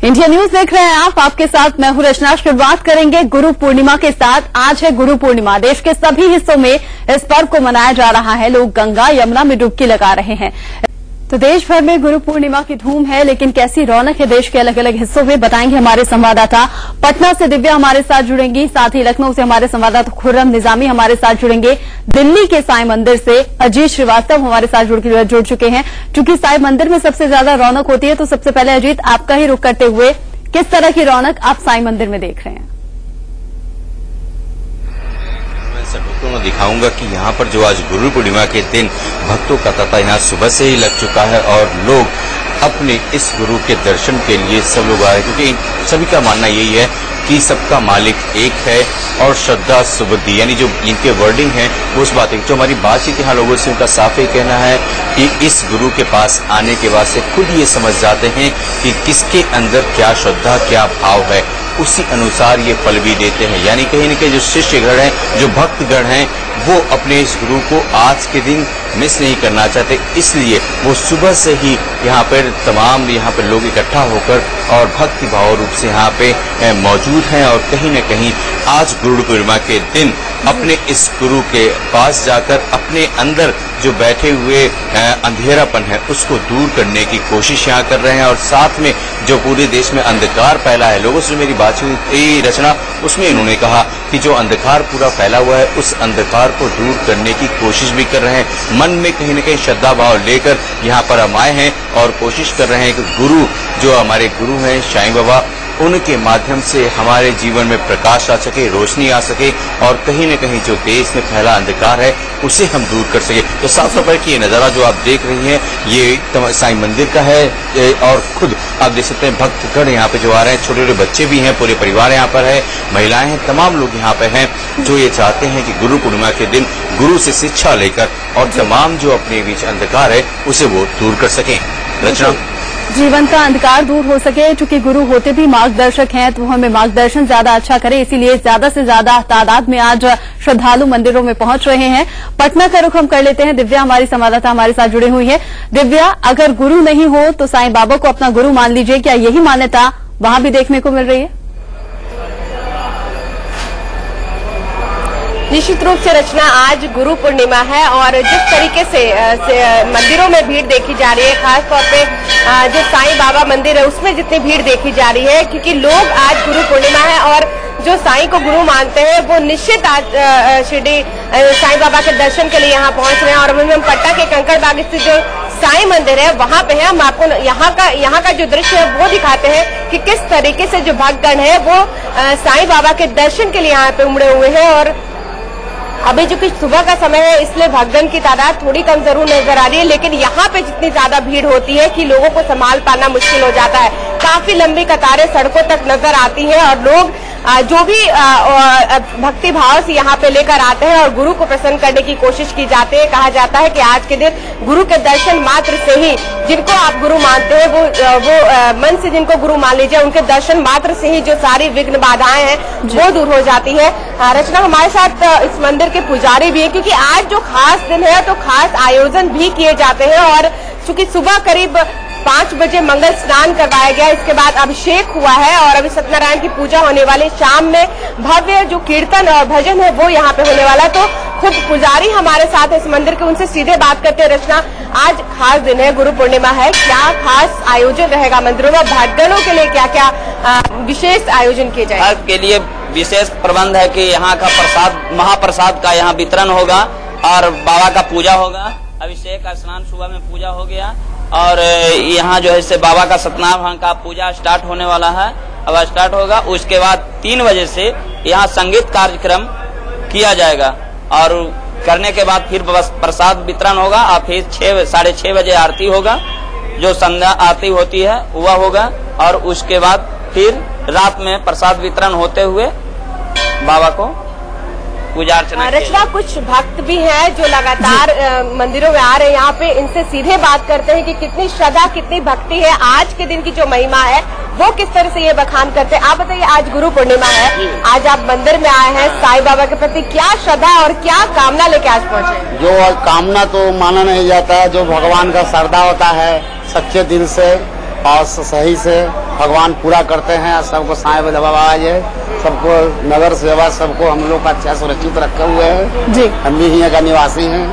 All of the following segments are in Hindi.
इंडिया न्यूज देख रहे हैं आप, आपके साथ मैं हूं रचना। शुरुआत करेंगे गुरु पूर्णिमा के साथ। आज है गुरु पूर्णिमा। देश के सभी हिस्सों में इस पर्व को मनाया जा रहा है। लोग गंगा यमुना में डुबकी लगा रहे हैं। तो देश भर में गुरु पूर्णिमा की धूम है, लेकिन कैसी रौनक है देश के अलग अलग हिस्सों में, बताएंगे हमारे संवाददाता। पटना से दिव्या हमारे साथ जुड़ेंगी, साथ ही लखनऊ से हमारे संवाददाता खुर्रम निजामी हमारे साथ जुड़ेंगे। दिल्ली के साईं मंदिर से अजीत श्रीवास्तव हमारे साथ जुड़ चुके हैं। चूंकि साईं मंदिर में सबसे ज्यादा रौनक होती है, तो सबसे पहले अजीत, आपका ही रुख करते हुए किस तरह की रौनक आप साईं मंदिर में देख रहे हैं? सबको मैं दिखाऊंगा कि यहाँ पर जो आज गुरु पूर्णिमा के दिन भक्तों का तांता यहाँ सुबह से ही लग चुका है और लोग अपने इस गुरु के दर्शन के लिए सब लोग आए, क्योंकि सभी का मानना यही है कि सबका मालिक एक है और श्रद्धा सुबुद्धि, यानी जो इनके वर्डिंग है वो उस बात है। जो हमारी बातचीत यहाँ लोगों से उनका साफ ही कहना है कि इस गुरु के पास आने के बाद से खुद ये समझ जाते हैं कि किसके अंदर क्या श्रद्धा क्या भाव है, उसी अनुसार ये फल भी देते हैं। यानी कहीं न कहीं जो शिष्यगण हैं, जो भक्तगण हैं, वो अपने इस गुरु को आज के दिन मिस नहीं करना चाहते, इसलिए वो सुबह से ही यहाँ पर लोग इकट्ठा होकर और भक्ति भाव रूप से यहाँ पे मौजूद हैं और कहीं न कहीं आज गुरु पूर्णिमा के दिन अपने इस गुरु के पास जाकर अपने अंदर जो बैठे हुए अंधेरापन है उसको दूर करने की कोशिश यहाँ कर रहे हैं। और साथ में जो पूरे देश में अंधकार फैला है, लोगों से मेरी बातचीत हुई रचना, उसमें इन्होंने कहा कि जो अंधकार पूरा फैला हुआ है उस अंधकार को दूर करने की कोशिश भी कर रहे हैं। मन में कहीं न कहीं श्रद्धा भाव लेकर यहाँ पर हम आए हैं और कोशिश कर रहे हैं कि गुरु जो हमारे गुरु हैं साईं बाबा, उनके माध्यम से हमारे जीवन में प्रकाश आ सके, रोशनी आ सके और कहीं न कहीं जो देश में फैला अंधकार है उसे हम दूर कर सके। तो साफ सफाई की ये नजारा जो आप देख रही हैं ये साईं मंदिर का है और खुद आप देख सकते हैं भक्तगण यहाँ पे जो आ रहे हैं, छोटे छोटे बच्चे भी हैं, पूरे परिवार यहाँ पर है, महिलाएं हैं, तमाम लोग यहाँ पे हैं जो ये चाहते हैं कि गुरु पूर्णिमा के दिन गुरु से शिक्षा लेकर और तमाम जो अपने बीच अंधकार है उसे वो दूर कर सकें। रचना, जीवन का अंधकार दूर हो सके, चूंकि गुरु होते भी मार्गदर्शक हैं, तो हमें मार्गदर्शन ज्यादा अच्छा करे, इसीलिए ज्यादा से ज्यादा तादाद में आज श्रद्धालु मंदिरों में पहुंच रहे हैं। पटना का रुख हम कर लेते हैं। दिव्या हमारी संवाददाता हमारे साथ जुड़ी हुई है। दिव्या, अगर गुरु नहीं हो तो साईं बाबा को अपना गुरु मान लीजिए, क्या यही मान्यता वहां भी देखने को मिल रही है? निश्चित रूप से रचना, आज गुरु पूर्णिमा है और जिस तरीके से मंदिरों में भीड़ देखी जा रही है, खास तौर पे जो साईं बाबा मंदिर है उसमें जितनी भीड़ देखी जा रही है, क्योंकि लोग आज गुरु पूर्णिमा है और जो साईं को गुरु मानते हैं वो निश्चित आज शिरडी साईं बाबा के दर्शन के लिए यहाँ पहुंच रहे हैं। और हम पटना के कंकड़बाग स्थित जो साईं मंदिर है वहाँ पे है, हम आपको यहाँ का जो दृश्य है वो दिखाते हैं कि किस तरीके से जो भक्तगण है वो साईं बाबा के दर्शन के लिए यहाँ पे उमड़े हुए हैं। और अभी जो कि सुबह का समय है इसलिए भक्तगण की तादाद थोड़ी कम जरूर नजर आ रही है, लेकिन यहाँ पे जितनी ज्यादा भीड़ होती है कि लोगों को संभाल पाना मुश्किल हो जाता है। काफी लंबी कतारें सड़कों तक नजर आती हैं और लोग जो भी भक्ति भाव से यहाँ पे लेकर आते हैं और गुरु को प्रसन्न करने की कोशिश की जाती है। कहा जाता है कि आज के दिन गुरु के दर्शन मात्र से ही, जिनको आप गुरु मानते हैं वो मन से जिनको गुरु मान लीजिए, उनके दर्शन मात्र से ही जो सारी विघ्न बाधाएं हैं वो दूर हो जाती है। रचना, हमारे साथ इस मंदिर के पुजारी भी है, क्योंकि आज जो खास दिन है तो खास आयोजन भी किए जाते हैं। और चूंकि सुबह करीब 5 बजे मंगल स्नान करवाया गया, इसके बाद अभिषेक हुआ है और अभी सत्यनारायण की पूजा होने वाली, शाम में भव्य जो कीर्तन और भजन है वो यहाँ पे होने वाला। तो खुद पुजारी हमारे साथ इस मंदिर के, उनसे सीधे बात करते हैं। रचना, आज खास दिन है, गुरु पूर्णिमा है, क्या खास आयोजन रहेगा मंदिरों में? भक्तगणों के लिए क्या क्या विशेष आयोजन किए जाएंगे? आज के लिए विशेष प्रबंध है कि यहाँ का प्रसाद, महाप्रसाद का यहाँ वितरण होगा और बाबा का पूजा होगा। अभिषेक स्नान सुबह में पूजा हो गया और यहाँ जो है से बाबा का सत्यनारायण का पूजा स्टार्ट होने वाला है, अब स्टार्ट होगा। उसके बाद 3 बजे से यहाँ संगीत कार्यक्रम किया जाएगा और करने के बाद फिर प्रसाद वितरण होगा और फिर 6-6:30 बजे आरती होगा, जो संध्या आरती होती है वह होगा। और उसके बाद फिर रात में प्रसाद वितरण होते हुए बाबा को पूजा अर्चना। रचना, कुछ भक्त भी हैं जो लगातार मंदिरों में आ रहे हैं, यहाँ पे इनसे सीधे बात करते हैं कि कितनी श्रद्धा कितनी भक्ति है, आज के दिन की जो महिमा है वो किस तरह से ये बखान करते हैं। आप बताइए, आज गुरु पूर्णिमा है, आज आप मंदिर में आए हैं, साईं बाबा के प्रति क्या श्रद्धा और क्या कामना लेके आज पहुँचे? जो कामना तो माना नहीं जाता है, जो भगवान का श्रद्धा होता है सच्चे दिल से और सही से भगवान पूरा करते हैं। सबको साईं बाबा है, सबको नगर सेवा, सबको हम लोग अच्छा सुरक्षित रखे हुए हैं जी। हम भी यहाँ का निवासी हैं।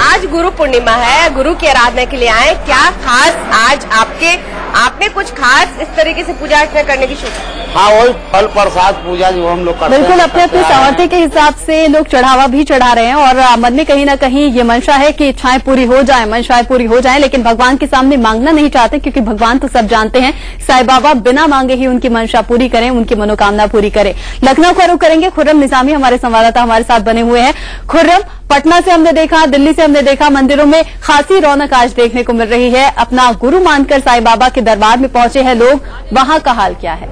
आज गुरु पूर्णिमा है, गुरु की आराधना के लिए आए। क्या खास आज आपने कुछ खास इस तरीके से पूजा अर्चना करने की सोचा? हाँ, वही फल प्रसाद पूजा जो हम लोग करते हैं। बिल्कुल, अपने अपने सामर्थ्य के हिसाब से लोग चढ़ावा भी चढ़ा रहे हैं और मन में कहीं ना कहीं ये मंशा है कि इच्छाएं पूरी हो जाए, मंशाएं पूरी हो जाएं, लेकिन भगवान के सामने मांगना नहीं चाहते, क्योंकि भगवान तो सब जानते हैं। साईं बाबा बिना मांगे ही उनकी मंशा पूरी करें, उनकी मनोकामना पूरी करें। लखनऊ का रुख करेंगे, खुर्रम निजामी हमारे संवाददाता हमारे साथ बने हुए हैं। खुर्रम, पटना से हमने देखा, दिल्ली से हमने देखा, मंदिरों में खासी रौनक आज देखने को मिल रही है। अपना गुरु मानकर साईं बाबा के दरबार में पहुंचे हैं लोग, वहां का हाल क्या है?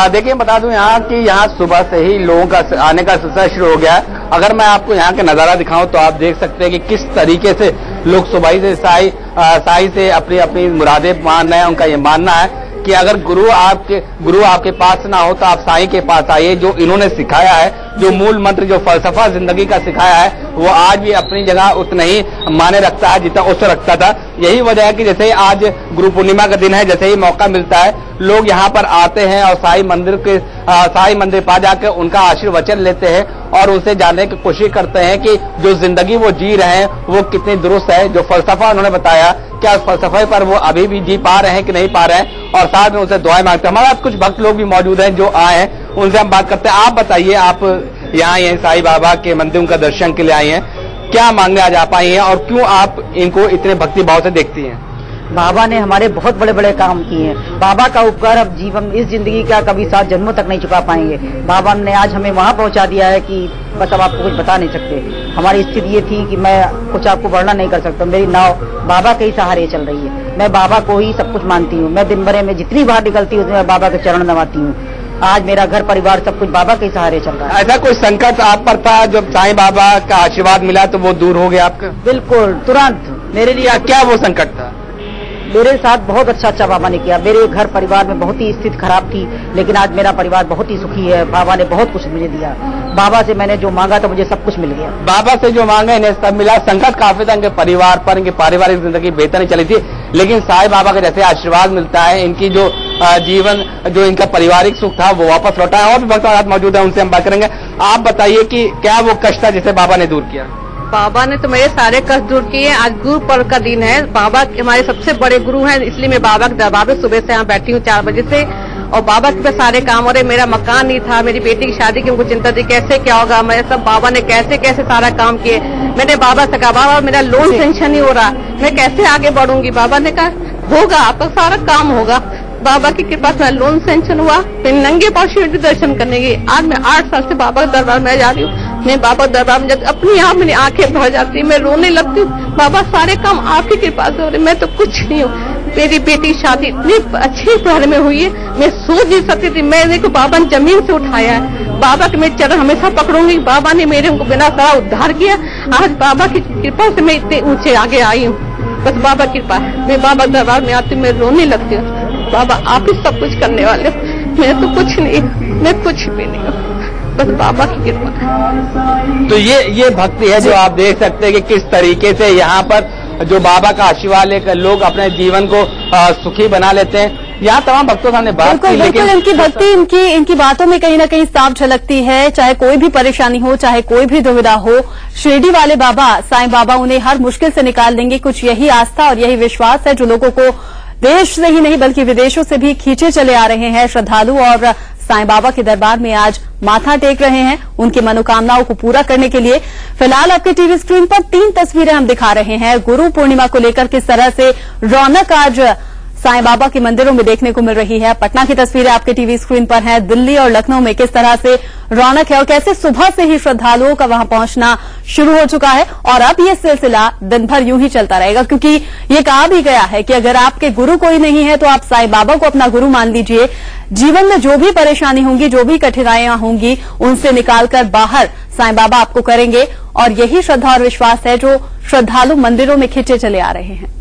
देखिए, बता दूं यहाँ कि यहाँ सुबह से ही लोगों का आने का सिलसिला शुरू हो गया है। अगर मैं आपको यहाँ का नजारा दिखाऊं तो आप देख सकते हैं कि किस तरीके से लोग सुबह से साईं से अपनी अपनी मुरादें मान रहे हैं। उनका ये मानना है कि अगर गुरु आपके पास ना हो तो आप साईं के पास आइए। जो इन्होंने सिखाया है, जो मूल मंत्र, जो फलसफा जिंदगी का सिखाया है, वो आज भी अपनी जगह उतना ही माने रखता है जितना उस रखता था। यही वजह है कि जैसे ही आज गुरु पूर्णिमा का दिन है, जैसे ही मौका मिलता है लोग यहाँ पर आते हैं और साईं मंदिर पा जाकर उनका आशीर्वचन लेते हैं और उनसे जानने की कोशिश करते हैं कि जो जिंदगी वो जी रहे हैं वो कितनी दुरुस्त है। जो फलसफा उन्होंने बताया, क्या उस फलसफे पर वो अभी भी जी पा रहे हैं कि नहीं पा रहे हैं, और साथ में उनसे दुआएं मांगते हैं। हमारे साथ कुछ भक्त लोग भी मौजूद हैं जो आए हैं, उनसे हम बात करते हैं। आप बताइए, आप यहाँ ये साईं बाबा के मंदिर का दर्शन के लिए आई हैं, क्या मांगने आज आप आई हैं और क्यों आप इनको इतने भक्ति भाव से देखती हैं? बाबा ने हमारे बहुत बड़े बड़े काम किए हैं। बाबा का उपकार अब जीवन इस जिंदगी का कभी 7 जन्मों तक नहीं चुका पाएंगे। बाबा ने आज हमें वहाँ पहुँचा दिया है कि बस अब आपको कुछ बता नहीं सकते। हमारी स्थिति ये थी कि मैं कुछ आपको वर्णन नहीं कर सकता। मेरी नाव बाबा के ही सहारे चल रही है। मैं बाबा को ही सब कुछ मानती हूँ। मैं दिन भर में जितनी बार निकलती हूँ मैं बाबा के चरण नवाती हूँ। आज मेरा घर परिवार सब कुछ बाबा के सहारे चल रहा है। ऐसा कोई संकट आप पर था, जब साईं बाबा का आशीर्वाद मिला तो वो दूर हो गया आपका? बिल्कुल, तुरंत। मेरे लिए क्या वो संकट था? मेरे साथ बहुत अच्छा बाबा ने किया। मेरे घर परिवार में बहुत ही स्थिति खराब थी, लेकिन आज मेरा परिवार बहुत ही सुखी है। बाबा ने बहुत कुछ मुझे दिया। बाबा से मैंने जो मांगा तो मुझे सब कुछ मिल गया। बाबा से जो मांगा इन्हें सब मिला। संकट काफी था इनके परिवार पर, इनकी पारिवारिक जिंदगी बेहतर नहीं चली थी, लेकिन साईं बाबा का जैसे आशीर्वाद मिलता है, इनकी जो जीवन, जो इनका पारिवारिक सुख था वो वापस लौटा है। और भी भक्त साथ मौजूद है, उनसे हम बात करेंगे। आप बताइए कि क्या वो कष्ट था जिसे बाबा ने दूर किया? बाबा ने तो मेरे सारे कष्ट दूर किए। आज गुरु पर्व का दिन है। बाबा हमारे सबसे बड़े गुरु हैं, इसलिए मैं बाबा के दरबार में सुबह से यहाँ बैठी हूँ 4 बजे से, और बाबा के सारे काम हो रहे। मेरा मकान नहीं था, मेरी बेटी की शादी की हमको चिंता थी कैसे क्या होगा। मैं सब बाबा ने कैसे कैसे सारा काम किए। मैंने बाबा से कहा, बाबा मेरा लोन सेंक्शन नहीं हो रहा, मैं कैसे आगे बढ़ूंगी। बाबा ने कहा होगा, आपका सारा काम होगा। बाबा की कृपा से लोन सेंक्शन हुआ। फिर नंगे पाँव शिरडी दर्शन करने गई। आज मैं 8 साल से बाबा के दरबार में जा रही हूँ। मैं बाबा के दरबार में जब अपनी आप मेरी आंखें भर जाती, मैं रोने लगती हूँ। बाबा सारे काम आपकी कृपा से हो रहे, मैं तो कुछ नहीं हूँ। मेरी बेटी की शादी इतनी अच्छी घर में हुई है, मैं सोच नहीं सकती थी। मैंने को बाबा ने जमीन से उठाया है। बाबा के मैं चरण हमेशा पकड़ूंगी। बाबा ने मेरे उनको बिना सारा उद्धार किया। आज बाबा की कृपा से मैं इतने ऊंचे आगे आई हूँ। बस बाबा की कृपा है। मैं बाबा दरबार में आती हूँ, मैं रोने लगती हूँ। बाबा आप ही सब कुछ करने वाले हो, मैं तो कुछ नहीं, मैं कुछ भी नहीं हूँ, बस बाबा की कृपा है। तो ये भक्ति है जो आप देख सकते हैं कि किस तरीके से यहाँ पर जो बाबा का आशीर्वाद लेकर लोग अपने जीवन को सुखी बना लेते हैं। यहाँ तमाम भक्तों सामने बात की, लेकिन इनकी भक्ति इनकी बातों में कहीं ना कहीं साफ झलकती है। चाहे कोई भी परेशानी हो, चाहे कोई भी दुविधा हो, शिरडी वाले बाबा साईं बाबा उन्हें हर मुश्किल से निकाल देंगे। कुछ यही आस्था और यही विश्वास है जो लोगों को देश से ही नहीं बल्कि विदेशों से भी खींचे चले आ रहे हैं। श्रद्धालु और साईं बाबा के दरबार में आज माथा टेक रहे हैं उनकी मनोकामनाओं को पूरा करने के लिए। फिलहाल आपके टीवी स्क्रीन पर 3 तस्वीरें हम दिखा रहे हैं। गुरु पूर्णिमा को लेकर किस तरह से रौनक आज साईं बाबा के मंदिरों में देखने को मिल रही है। पटना की तस्वीरें आपके टीवी स्क्रीन पर हैं। दिल्ली और लखनऊ में किस तरह से रौनक है और कैसे सुबह से ही श्रद्धालुओं का वहां पहुंचना शुरू हो चुका है। और अब ये सिलसिला दिन भर यूं ही चलता रहेगा, क्योंकि ये कहा भी गया है कि अगर आपके गुरु कोई नहीं है तो आप साईं बाबा को अपना गुरु मान लीजिए। जीवन में जो भी परेशानी होंगी, जो भी कठिनाइयां होंगी, उनसे निकालकर बाहर साईं बाबा आपको करेंगे। और यही श्रद्धा और विश्वास है जो श्रद्धालु मंदिरों में खींचे चले आ रहे हैं।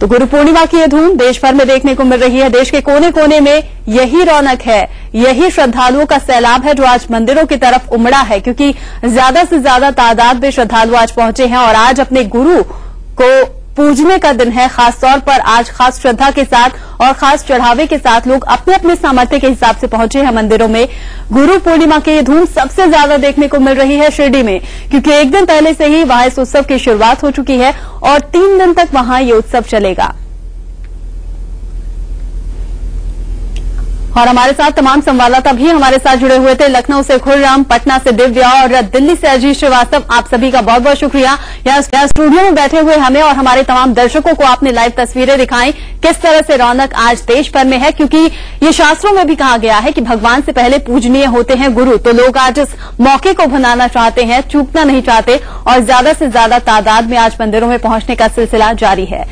तो गुरु पूर्णिमा की ये धूम देश भर में देखने को मिल रही है। देश के कोने कोने में यही रौनक है, यही श्रद्धालुओं का सैलाब है जो आज मंदिरों की तरफ उमड़ा है, क्योंकि ज्यादा से ज्यादा तादाद में श्रद्धालु आज पहुंचे हैं और आज अपने गुरु को पूजने का दिन है। खास तौर पर आज खास श्रद्धा के साथ और खास चढ़ावे के साथ लोग अपने अपने सामर्थ्य के हिसाब से पहुंचे हैं मंदिरों में। गुरु पूर्णिमा की ये धूम सबसे ज्यादा देखने को मिल रही है शिरडी में, क्योंकि एक दिन पहले से ही वहां इस उत्सव की शुरुआत हो चुकी है और 3 दिन तक वहां ये उत्सव चलेगा। और हमारे साथ तमाम संवाददाता भी हमारे साथ जुड़े हुए थे। लखनऊ से खुर्रम, पटना से दिव्या और दिल्ली से अजीत श्रीवास्तव, आप सभी का बहुत बहुत शुक्रिया। यहाँ स्टूडियो में बैठे हुए हमें और हमारे तमाम दर्शकों को आपने लाइव तस्वीरें दिखाई किस तरह से रौनक आज देश भर में है, क्योंकि ये शास्त्रों में भी कहा गया है कि भगवान से पहले पूजनीय होते हैं गुरु। तो लोग आज इस मौके को बनाना चाहते हैं, चूकना नहीं चाहते और ज्यादा से ज्यादा तादाद में आज मंदिरों में पहुंचने का सिलसिला जारी है।